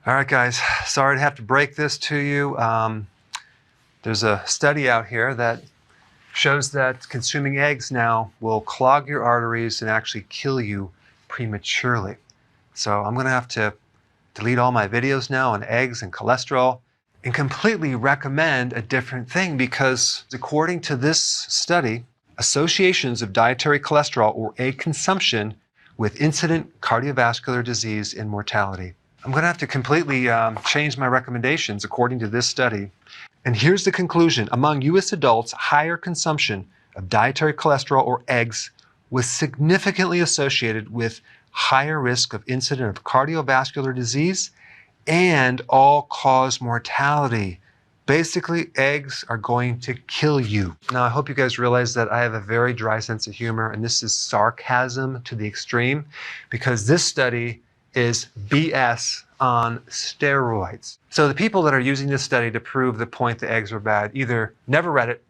All right, guys, sorry to have to break this to you. There's a study out here that shows that consuming eggs now will clog your arteries and actually kill you prematurely. So I'm going to have to delete all my videos now on eggs and cholesterol and completely recommend a different thing, because according to this study, associations of dietary cholesterol or egg consumption with incident cardiovascular disease and mortality. I'm going to have to completely change my recommendations according to this study. And here's the conclusion. Among U.S. adults, higher consumption of dietary cholesterol or eggs was significantly associated with higher risk of incident of cardiovascular disease and all-cause mortality. Basically, eggs are going to kill you. Now, I hope you guys realize that I have a very dry sense of humor, and this is sarcasm to the extreme, because this study is BS on steroids. So the people that are using this study to prove the point that eggs are bad either never read it,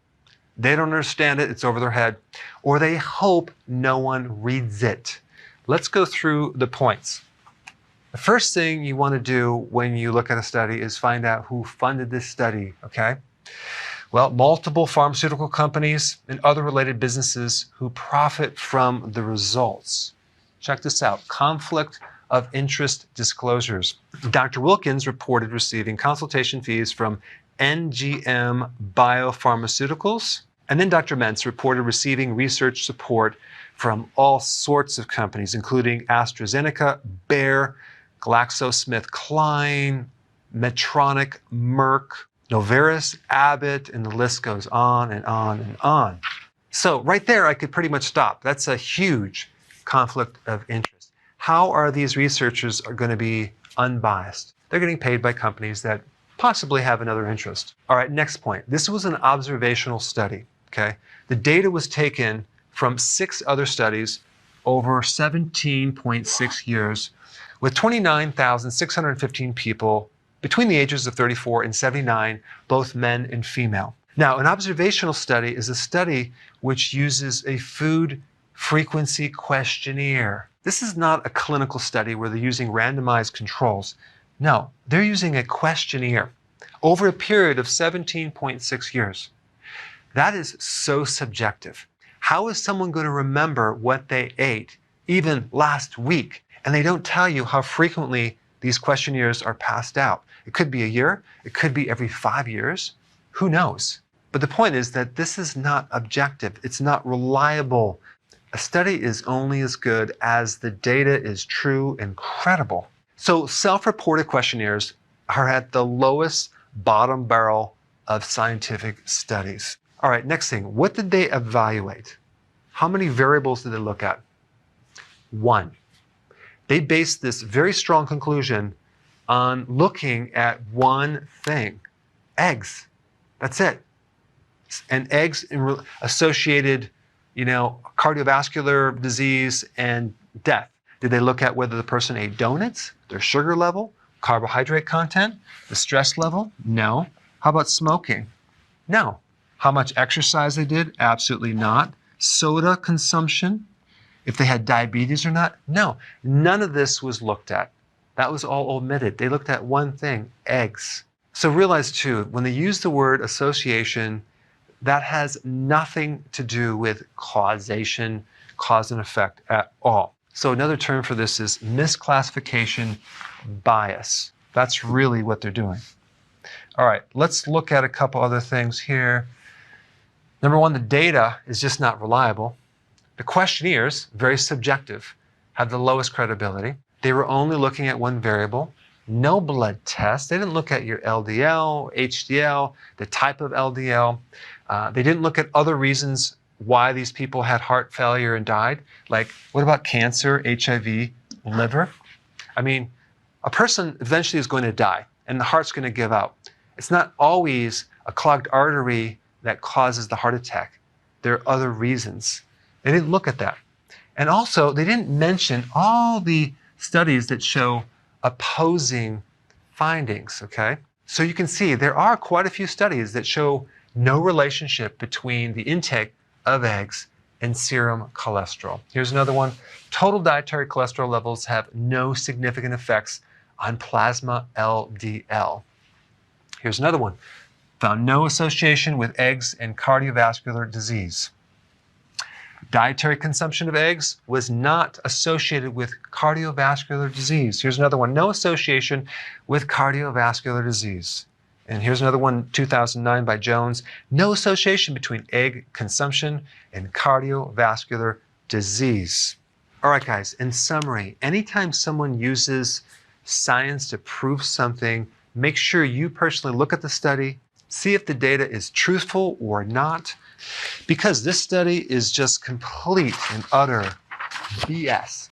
they don't understand it, it's over their head, or they hope no one reads it. Let's go through the points. The first thing you want to do when you look at a study is find out who funded this study, okay? Well, multiple pharmaceutical companies and other related businesses who profit from the results. Check this out, conflict of interest disclosures. Dr. Wilkins reported receiving consultation fees from NGM Biopharmaceuticals, and then Dr. Mentz reported receiving research support from all sorts of companies, including AstraZeneca, Bayer, GlaxoSmithKline, Medtronic, Merck, Novartis, Abbott, and the list goes on and on and on. So right there, I could pretty much stop. That's a huge conflict of interest. How are these researchers going to be unbiased? They're getting paid by companies that possibly have another interest. All right, next point. This was an observational study, okay? The data was taken from 6 other studies over 17.6 years with 29,615 people between the ages of 34 and 79, both men and female. Now, an observational study is a study which uses a food frequency questionnaire. This is not a clinical study where they're using randomized controls. No, they're using a questionnaire over a period of 17.6 years. That is so subjective. How is someone going to remember what they ate even last week? And they don't tell you how frequently these questionnaires are passed out. It could be a year, it could be every 5 years, who knows? But the point is that this is not objective, it's not reliable. A study is only as good as the data is true and credible. So self-reported questionnaires are at the lowest bottom barrel of scientific studies. All right, next thing, what did they evaluate? How many variables did they look at? 1. They based this very strong conclusion on looking at one thing, eggs. That's it. And eggs associated, cardiovascular disease and death. Did they look at whether the person ate donuts, their sugar level, carbohydrate content, the stress level? No. How about smoking? No. How much exercise they did? Absolutely not. Soda consumption? If they had diabetes or not? No. None of this was looked at. That was all omitted. They looked at one thing, eggs. So realize too, when they use the word association, that has nothing to do with causation, cause and effect at all. So another term for this is misclassification bias. That's really what they're doing. All right, let's look at a couple other things here. Number 1, the data is just not reliable. The questionnaires, very subjective, have the lowest credibility. They were only looking at one variable. No blood test. They didn't look at your LDL, HDL, the type of LDL. They didn't look at other reasons why these people had heart failure and died. Like, what about cancer, HIV, liver? I mean, a person eventually is going to die and the heart's going to give out. It's not always a clogged artery that causes the heart attack. There are other reasons. They didn't look at that. And also, they didn't mention all the studies that show opposing findings, okay? So you can see there are quite a few studies that show no relationship between the intake of eggs and serum cholesterol. Here's another one. Total dietary cholesterol levels have no significant effects on plasma LDL. Here's another one. Found no association with eggs and cardiovascular disease. Dietary consumption of eggs was not associated with cardiovascular disease. Here's another one. No association with cardiovascular disease. And here's another one, 2009 by Jones. No association between egg consumption and cardiovascular disease. All right, guys, in summary, anytime someone uses science to prove something, make sure you personally look at the study, see if the data is truthful or not, because this study is just complete and utter BS.